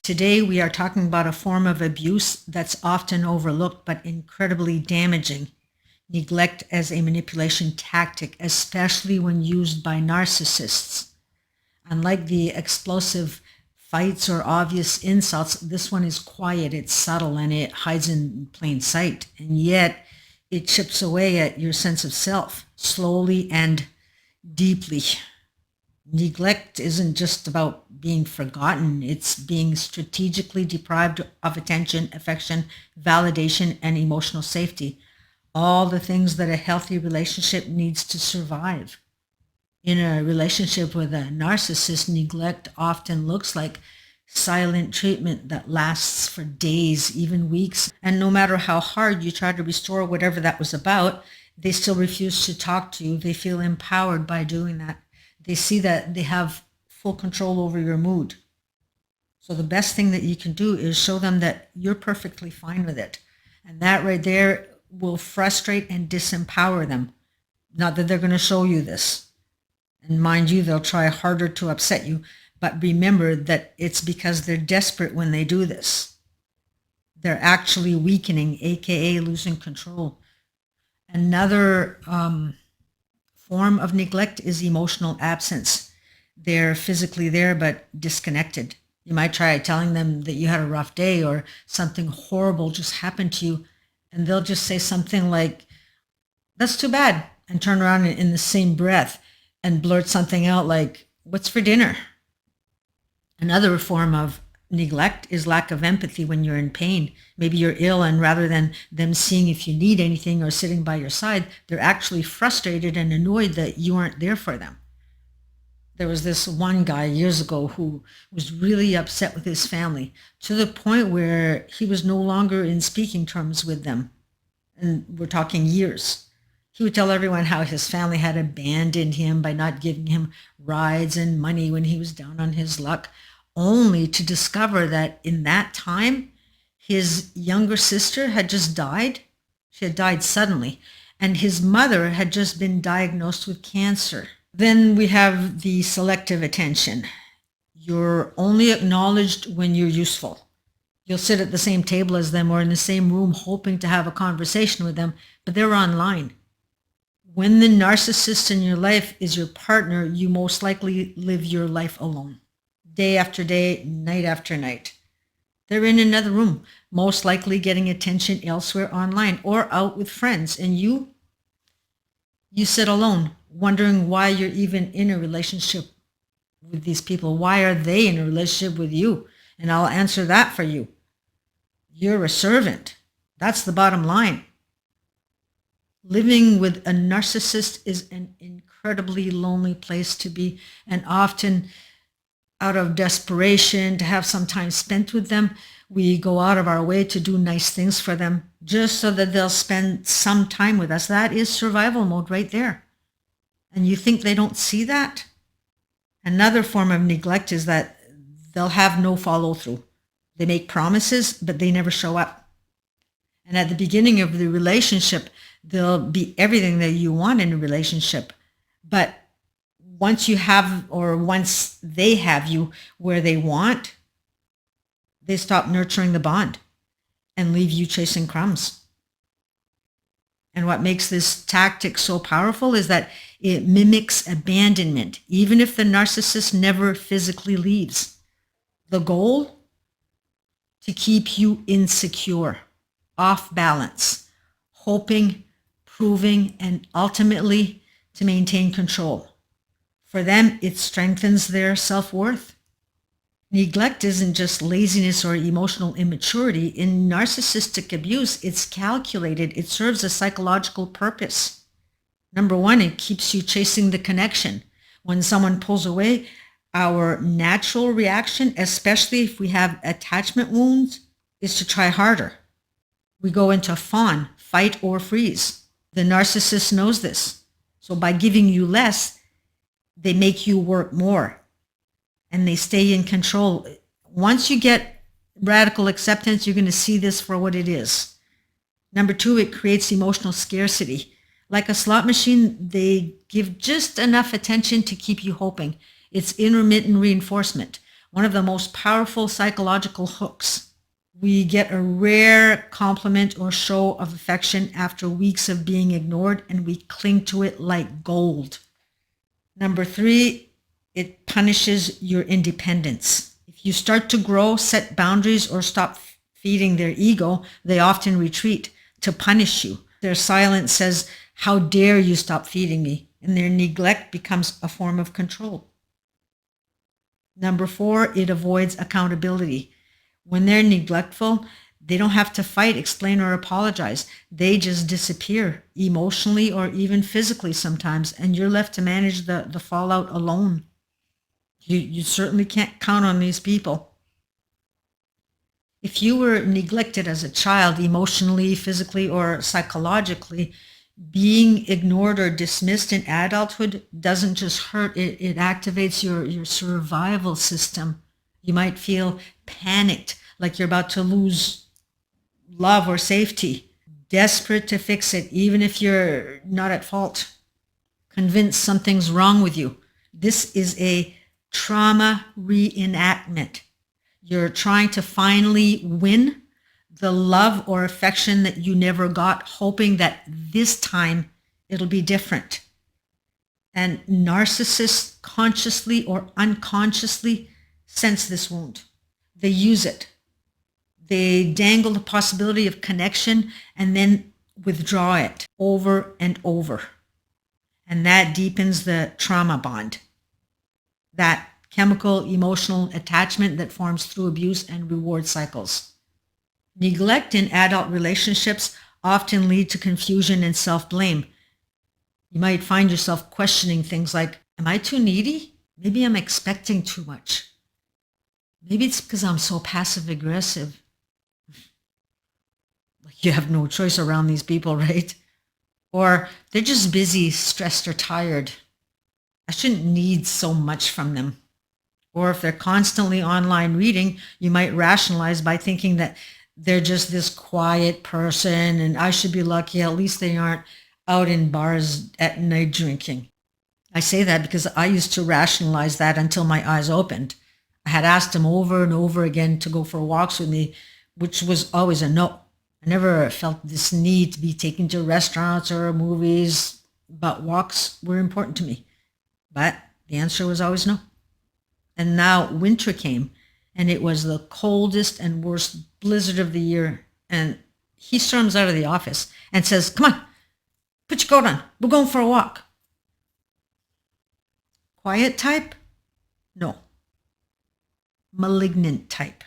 Today, we are talking about a form of abuse that's often overlooked but incredibly damaging: neglect as a manipulation tactic, especially when used by narcissists. Unlike the explosive fights or obvious insults, this one is quiet, it's subtle, and it hides in plain sight. And yet, it chips away at your sense of self, slowly and deeply. Neglect isn't just about being forgotten, it's being strategically deprived of attention, affection, validation, and emotional safety. All the things that a healthy relationship needs to survive. In a relationship with a narcissist, neglect often looks like silent treatment that lasts for days, even weeks. And no matter how hard you try to restore whatever that was about, they still refuse to talk to you. They feel empowered by doing that. They see that they have full control over your mood. So the best thing that you can do is show them that you're perfectly fine with it. And that right there will frustrate and disempower them. Not that they're going to show you this. And mind you, they'll try harder to upset you. But remember that it's because they're desperate when they do this. They're actually weakening, aka losing control. Another form of neglect is emotional absence. They're physically there but disconnected. You might try telling them that you had a rough day or something horrible just happened to you, and they'll just say something like, "That's too bad," and turn around in the same breath and blurt something out like, "What's for dinner?" Another form of neglect is lack of empathy when you're in pain. Maybe you're ill, and rather than them seeing if you need anything or sitting by your side, they're actually frustrated and annoyed that you aren't there for them. There was this one guy years ago who was really upset with his family to the point where he was no longer in speaking terms with them. And we're talking years. He would tell everyone how his family had abandoned him by not giving him rides and money when he was down on his luck, only to discover that in that time, his younger sister had just died. She had died suddenly, and his mother had just been diagnosed with cancer. Then we have the selective attention. You're only acknowledged when you're useful. You'll sit at the same table as them or in the same room hoping to have a conversation with them, but they're online. When the narcissist in your life is your partner, you most likely live your life alone. Day after day, night after night. They're in another room, most likely getting attention elsewhere online or out with friends. And you sit alone, wondering why you're even in a relationship with these people. Why are they in a relationship with you? And I'll answer that for you. You're a servant. That's the bottom line. Living with a narcissist is an incredibly lonely place to be, and often out of desperation to have some time spent with them, we go out of our way to do nice things for them just so that they'll spend some time with us. That is survival mode right there. And you think they don't see that? Another form of neglect is that they'll have no follow through. They make promises, but they never show up. And at the beginning of the relationship, they'll be everything that you want in a relationship. But once you have, or once they have you where they want, they stop nurturing the bond and leave you chasing crumbs. And what makes this tactic so powerful is that it mimics abandonment, even if the narcissist never physically leaves. The goal? To keep you insecure, off balance, hoping, proving, and ultimately to maintain control. For them, it strengthens their self-worth. Neglect isn't just laziness or emotional immaturity. In narcissistic abuse, it's calculated. It serves a psychological purpose. Number one, it keeps you chasing the connection. When someone pulls away, our natural reaction, especially if we have attachment wounds, is to try harder. We go into fawn, fight or freeze. The narcissist knows this. So by giving you less, they make you work more and they stay in control. Once you get radical acceptance, you're going to see this for what it is. Number two, it creates emotional scarcity. Like a slot machine, they give just enough attention to keep you hoping. It's intermittent reinforcement. one of the most powerful psychological hooks. We get a rare compliment or show of affection after weeks of being ignored, and we cling to it like gold. Number 3, it punishes your independence. If you start to grow, set boundaries, or stop feeding their ego, they often retreat to punish you. Their silence says, "How dare you stop feeding me?" And their neglect becomes a form of control. Number 4, it avoids accountability. When they're neglectful, they don't have to fight, explain, or apologize. They just disappear emotionally or even physically sometimes, and you're left to manage the fallout alone. You certainly can't count on these people. If you were neglected as a child, emotionally, physically, or psychologically, being ignored or dismissed in adulthood doesn't just hurt, it activates your survival system. You might feel panicked, like you're about to lose love or safety, desperate to fix it, even if you're not at fault, convinced something's wrong with you. This is a trauma reenactment. You're trying to finally win the love or affection that you never got, hoping that this time it'll be different. And narcissists consciously or unconsciously sense this wound. They use it. They dangle the possibility of connection and then withdraw it over and over. And that deepens the trauma bond, that chemical emotional attachment that forms through abuse and reward cycles. Neglect in adult relationships often lead to confusion and self-blame. You might find yourself questioning things like, am I too needy? Maybe I'm expecting too much. Maybe it's because I'm so passive aggressive. Like you have no choice around these people, right? Or they're just busy, stressed, or tired. I shouldn't need so much from them. Or if they're constantly online reading, you might rationalize by thinking that they're just this quiet person and I should be lucky, at least they aren't out in bars at night drinking. I say that because I used to rationalize that until my eyes opened. I had asked him over and over again to go for walks with me, which was always a no. I never felt this need to be taken to restaurants or movies, but walks were important to me. But the answer was always no. And now winter came, and it was the coldest and worst blizzard of the year. And he storms out of the office and says, "Come on, put your coat on. We're going for a walk." Quiet type? No. Malignant type.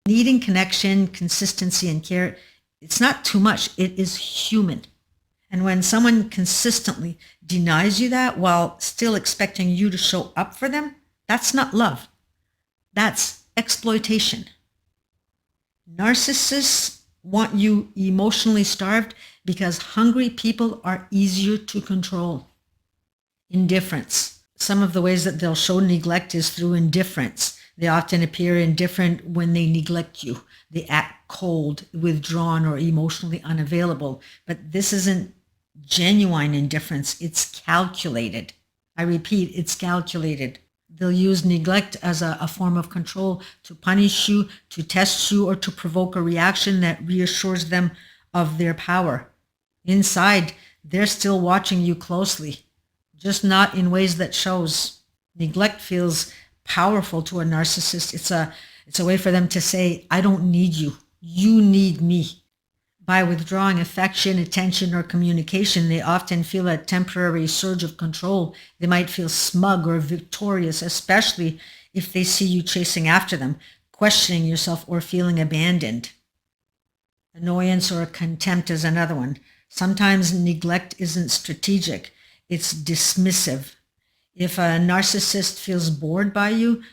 Needing connection, consistency, and care, it's not too much. It is human. And when someone consistently denies you that while still expecting you to show up for them, that's not love. That's exploitation. Narcissists want you emotionally starved because hungry people are easier to control. Indifference. Some of the ways that they'll show neglect is through indifference. They often appear indifferent when they neglect you. They act cold, withdrawn, or emotionally unavailable. But this isn't genuine indifference. It's calculated. I repeat, it's calculated. They'll use neglect as a form of control to punish you, to test you, or to provoke a reaction that reassures them of their power. Inside, they're still watching you closely, just not in ways that shows. Neglect feels powerful to a narcissist. It's a way for them to say, "I don't need you. You need me." By withdrawing affection, attention, or communication, they often feel a temporary surge of control. They might feel smug or victorious, especially if they see you chasing after them, questioning yourself, or feeling abandoned. Annoyance or contempt is another one. Sometimes neglect isn't strategic. It's dismissive. If a narcissist feels bored by you,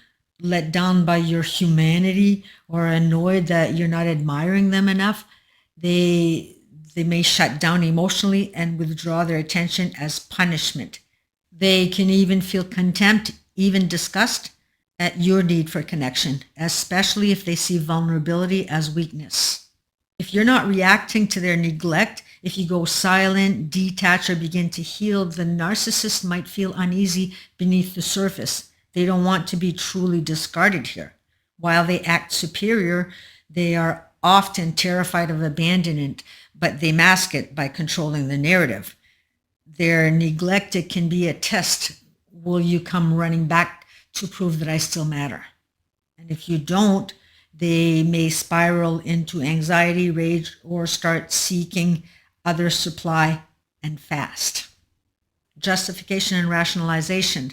let down by your humanity, or annoyed that you're not admiring them enough, they may shut down emotionally and withdraw their attention as punishment. They can even feel contempt, even disgust at your need for connection, especially if they see vulnerability as weakness. If you're not reacting to their neglect, if you go silent, detach, or begin to heal, the narcissist might feel uneasy beneath the surface. They don't want to be truly discarded here. While they act superior, they are often terrified of abandonment, but they mask it by controlling the narrative. Their neglect, it can be a test. Will you come running back to prove that I still matter? And if you don't, they may spiral into anxiety, rage, or start seeking other supply and fast. Justification and rationalization.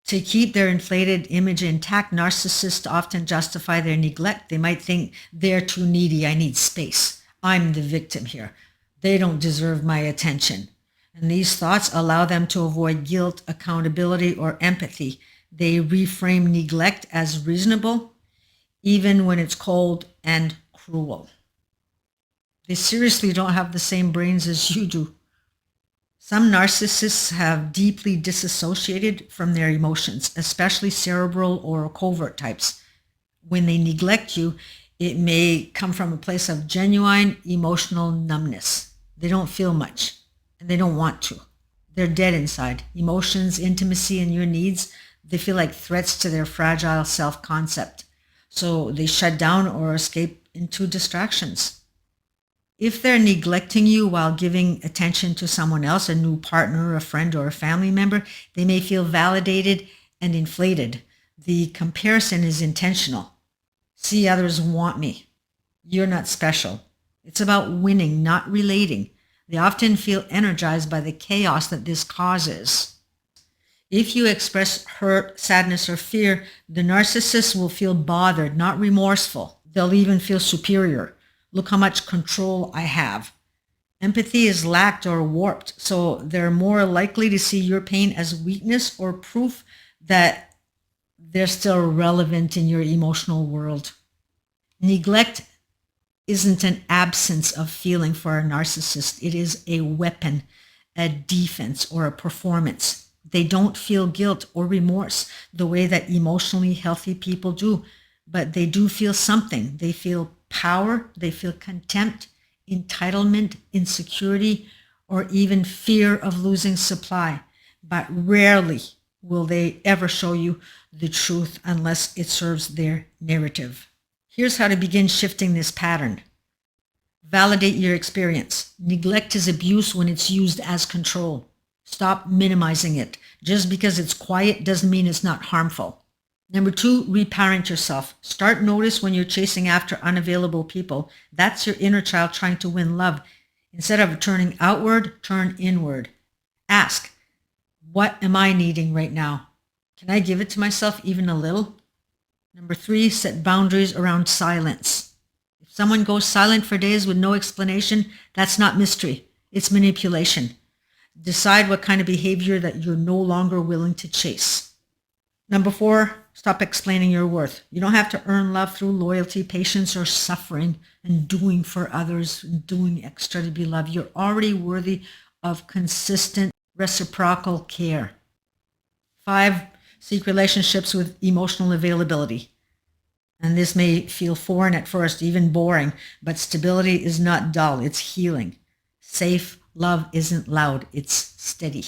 To keep their inflated image intact, narcissists often justify their neglect. They might think they're too needy. I need space. I'm the victim here. They don't deserve my attention. And these thoughts allow them to avoid guilt, accountability, or empathy. They reframe neglect as reasonable, even when it's cold and cruel. They seriously don't have the same brains as you do. Some narcissists have deeply disassociated from their emotions, especially cerebral or covert types. When they neglect you, it may come from a place of genuine emotional numbness. They don't feel much, and they don't want to. They're dead inside. Emotions, intimacy, and your needs, they feel like threats to their fragile self-concept. So they shut down or escape into distractions. If they're neglecting you while giving attention to someone else, a new partner, a friend, or a family member, they may feel validated and inflated. The comparison is intentional. See, others want me. You're not special. It's about winning, not relating. They often feel energized by the chaos that this causes. If you express hurt, sadness, or fear, the narcissist will feel bothered, not remorseful. They'll even feel superior. Look how much control I have. Empathy is lacked or warped, so they're more likely to see your pain as weakness or proof that they're still relevant in your emotional world. Neglect isn't an absence of feeling for a narcissist. It is a weapon, a defense, or a performance. They don't feel guilt or remorse the way that emotionally healthy people do, but they do feel something. They feel power, they feel contempt, entitlement, insecurity, or even fear of losing supply. But rarely will they ever show you the truth unless it serves their narrative. Here's how to begin shifting this pattern. Validate your experience. Neglect is abuse when it's used as control. Stop minimizing it. Just because it's quiet doesn't mean it's not harmful. Number 2, reparent yourself. Start notice when you're chasing after unavailable people. That's your inner child trying to win love. Instead of turning outward, turn inward. Ask, what am I needing right now? Can I give it to myself even a little? Number 3, set boundaries around silence. If someone goes silent for days with no explanation, that's not mystery. It's manipulation. Decide what kind of behavior that you're no longer willing to chase. Number 4, stop explaining your worth. You don't have to earn love through loyalty, patience, or suffering and doing for others, and doing extra to be loved. You're already worthy of consistent reciprocal care. 5, seek relationships with emotional availability. And this may feel foreign at first, even boring, but stability is not dull, it's healing. Safe love isn't loud, it's steady.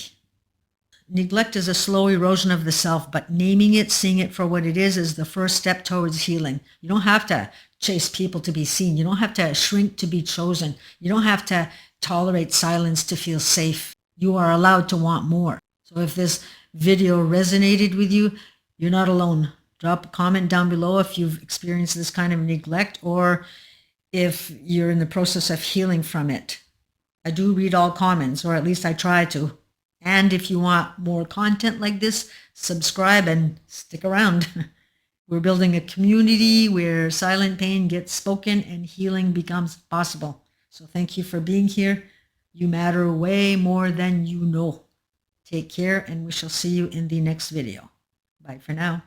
Neglect is a slow erosion of the self, but naming it, seeing it for what it is the first step towards healing. You don't have to chase people to be seen. You don't have to shrink to be chosen. You don't have to tolerate silence to feel safe. You are allowed to want more. So if this video resonated with you, you're not alone. Drop a comment down below if you've experienced this kind of neglect or if you're in the process of healing from it. I do read all comments, or at least I try to. And if you want more content like this, subscribe and stick around. We're building a community where silent pain gets spoken and healing becomes possible. So thank you for being here. You matter way more than you know. Take care, and we shall see you in the next video. Bye for now.